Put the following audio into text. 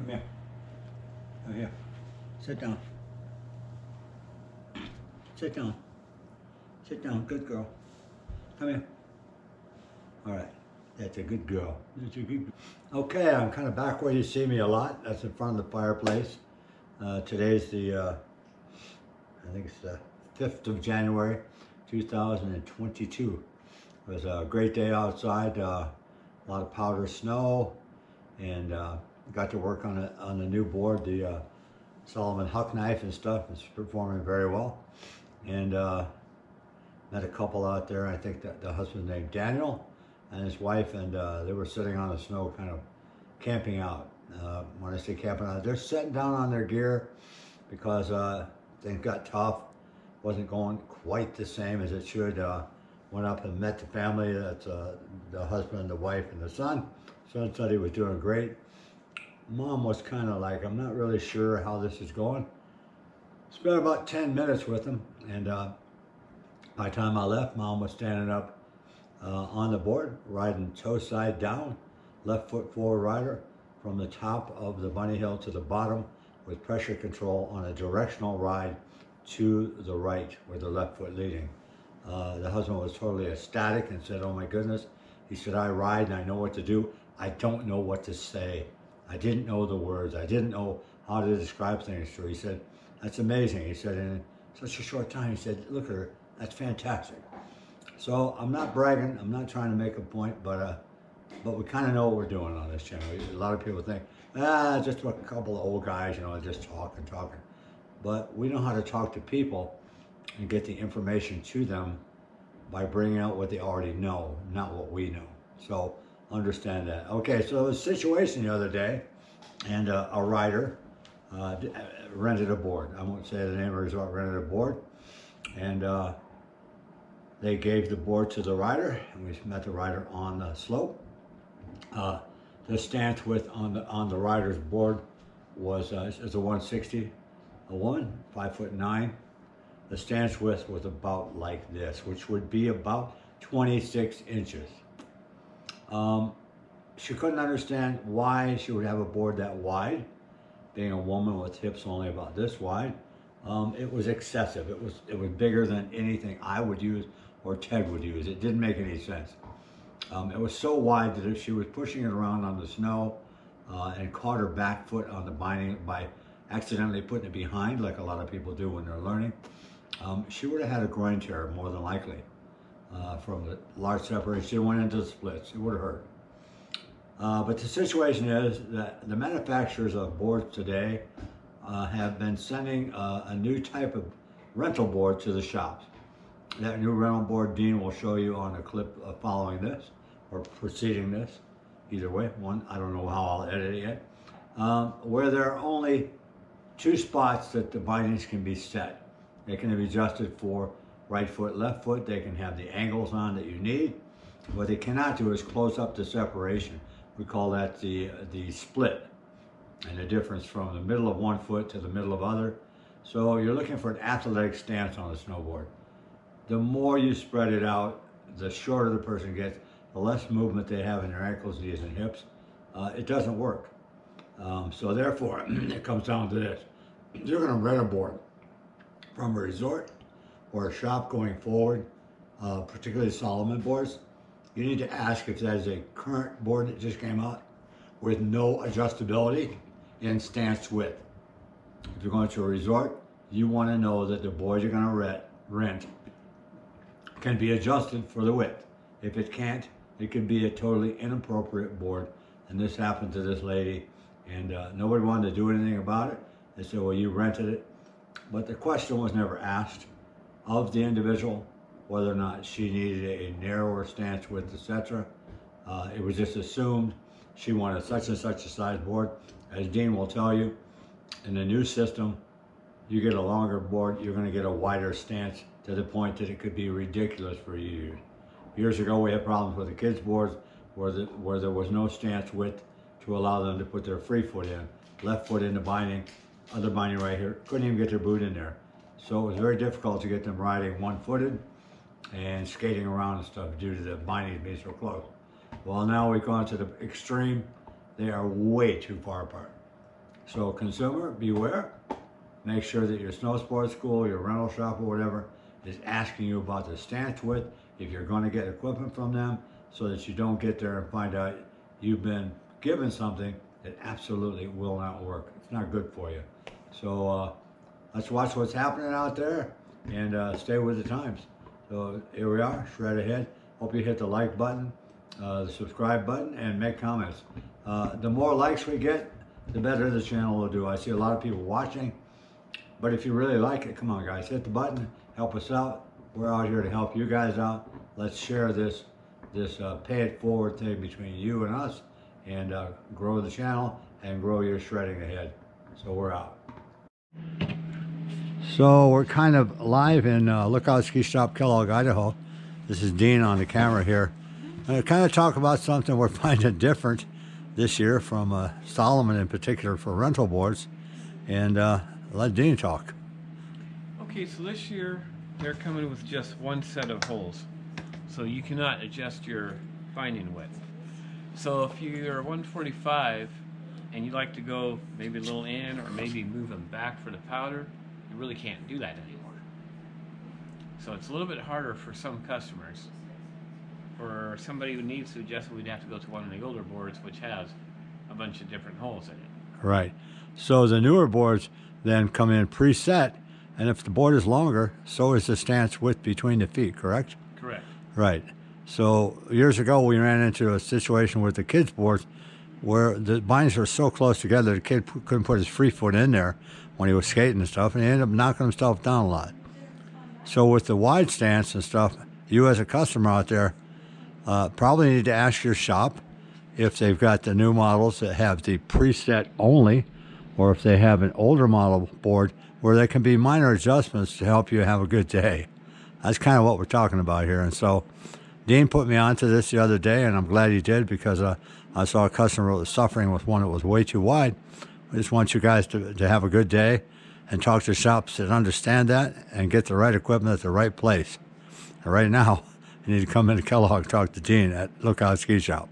Come here. Come here. Sit down. Sit down. Sit down. Good girl. Come here. All right. That's a good girl. That's a good girl. Okay, I'm kind of back where you see me a lot. That's in front of the fireplace. Today's the, I think it's the 5th of January, 2022. It was a great day outside. A lot of powder snow, and got to work on the new board, the Salomon huck knife and stuff. It's performing very well. And met a couple out there. I think that the husband's named Daniel and his wife, and they were sitting on the snow kind of camping out. When I say camping out, they're sitting down on their gear because things got tough. Wasn't going quite the same as it should. Went up and met the family. That's the husband, the wife, and the son. Son said he was doing great. Mom was kind of like, I'm not really sure how this is going. Spent about 10 minutes with him, and by the time I left, Mom was standing up on the board, riding toe side down, left foot forward rider from the top of the bunny hill to the bottom with pressure control on a directional ride to the right with the left foot leading. The husband was totally ecstatic and said, oh my goodness. He said, I ride and I know what to do. I don't know what to say. I didn't know the words. I didn't know how to describe things to her. He said, that's amazing. He said, in such a short time, he said, look at her, that's fantastic. So I'm not bragging. I'm not trying to make a point, but we kind of know what we're doing on this channel. A lot of people think, just a couple of old guys, you know, just talking. But we know how to talk to people and get the information to them by bringing out what they already know, not what we know. So understand that. Okay, so there was a situation the other day, and a rider rented a board. I won't say the name of the resort, rented a board, and they gave the board to the rider, and we met the rider on the slope. The stance width on the rider's board was is a 160. A woman, 5'9". The stance width was about like this, which would be about 26 inches. She couldn't understand why she would have a board that wide, being a woman with hips only about this wide. It was excessive. It was bigger than anything I would use or Ted would use. It didn't make any sense. It was so wide that if she was pushing it around on the snow and caught her back foot on the binding by accidentally putting it behind, like a lot of people do when they're learning, she would have had a groin tear more than likely from the large separation. She went into the splits. It would have hurt. But the situation is that the manufacturers of boards today have been sending a new type of rental board to the shops. That new rental board, Dean will show you on a clip following this or preceding this. Either way, one, I don't know how I'll edit it yet. Where there are only 2 spots that the bindings can be set. They can be adjusted for right foot, left foot. They can have the angles on that you need. What they cannot do is close up the separation. We call that the split, and the difference from the middle of one foot to the middle of other. So you're looking for an athletic stance on a snowboard. The more you spread it out, the shorter the person gets, the less movement they have in their ankles, knees, and hips. It doesn't work. So therefore, it comes down to this. You're going to rent a board from a resort or a shop going forward, particularly Salomon boards. You need to ask if that is a current board that just came out with no adjustability in stance width. If you're going to a resort, you want to know that the board you're going to rent can be adjusted for the width. If it can't, it could be a totally inappropriate board. And this happened to this lady, and nobody wanted to do anything about it. They said, well, you rented it. But the question was never asked of the individual whether or not she needed a narrower stance width, etc. It was just assumed she wanted such and such a size board. As Dean will tell you, in the new system, you get a longer board, you're going to get a wider stance to the point that it could be ridiculous for you to use. Years ago, we had problems with the kids' boards where there was no stance width to allow them to put their free foot in, left foot in the binding, other binding right here, couldn't even get their boot in there. So it was very difficult to get them riding one-footed and skating around and stuff due to the bindings being so close. Well, now we've gone to the extreme. They are way too far apart. So consumer, beware. Make sure that your snow sports school, your rental shop or whatever is asking you about the stance width if you're going to get equipment from them, so that you don't get there and find out you've been given something that absolutely will not work. It's not good for you. So let's watch what's happening out there and stay with the times. So here we are, straight ahead. Hope you hit the like button, the subscribe button, and make comments. The more likes we get, the better the channel will do. I see a lot of people watching, but if you really like it, come on guys, hit the button, help us out. We're out here to help you guys out. Let's share this pay it forward thing between you and us, and grow the channel and grow your shredding ahead. So we're out. So we're kind of live in Lookout Ski Shop, Kellogg, Idaho. This is Dean on the camera here. I'm going to kind of talk about something we're finding different this year from Salomon in particular for rental boards, and let Dean talk. Okay, so this year they're coming with just one set of holes, so you cannot adjust your binding width. So if you're 145 and you like to go maybe a little in or maybe move them back for the powder, you really can't do that anymore. So it's a little bit harder for some customers. For somebody who needs to adjust it, we'd have to go to one of the older boards, which has a bunch of different holes in it. Right. So the newer boards then come in preset, and if the board is longer, so is the stance width between the feet, correct? Correct. Right. So years ago, we ran into a situation with the kids' boards where the bindings were so close together, the kid couldn't put his free foot in there when he was skating and stuff, and he ended up knocking himself down a lot. So with the wide stance and stuff, you as a customer out there probably need to ask your shop if they've got the new models that have the preset only, or if they have an older model board where there can be minor adjustments to help you have a good day. That's kind of what we're talking about here. And so Dean put me onto this the other day, and I'm glad he did, because I saw a customer that was suffering with one that was way too wide. I just want you guys to have a good day and talk to shops that understand that and get the right equipment at the right place. And right now, you need to come into Kellogg and talk to Dean at Lookout Ski Shop.